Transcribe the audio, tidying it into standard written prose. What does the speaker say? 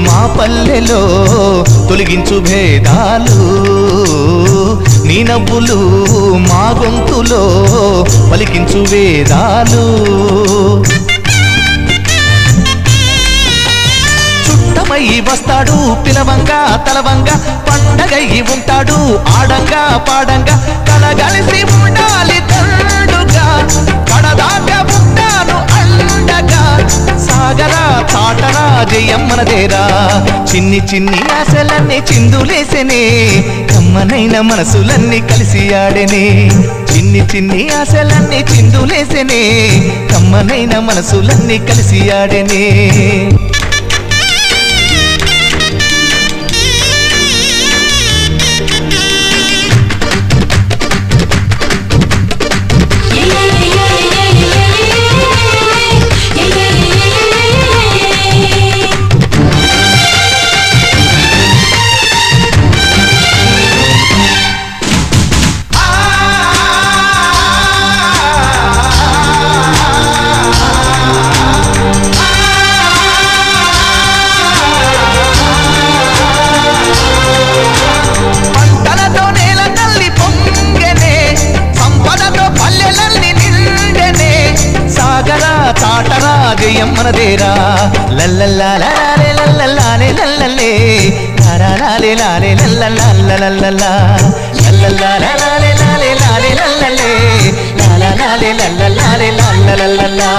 మా పల్లెలో తొలగించు భేదాలు నీ నవ్వులు మా గొంతులో పలికించు వేదాలు చుట్టమై వస్తాడు పిలవంగా తలవంగా పండగయ్యి ఉంటాడు ఆడంగా పాడంగా కలగలిసి ఉండాలి తండుగా కడదాకా ఉంటాను అండగా సాగరా తాటరా జయమ్మనదేరా చిన్ని చిన్ని ఆశలన్నీ చిందులేసెనే కమ్మనైన మనసులన్నీ కలిసి ఆడెనే చిన్ని చిన్ని ఆశలన్నీ చిందులేసెనే కమ్మనైన మనసులన్నీ కలిసి ఆడెనే తాటరా జయమ్మనదేరా లల్లల్లాలే లల్లల్లాలే లల్లలే లాలే లాలే లల్లల్లాలల్లల్లా లల్లల్లాలే లాలే లాలే లల్లలే లాలే లల్లల్లాలే లల్లలల్లల్లా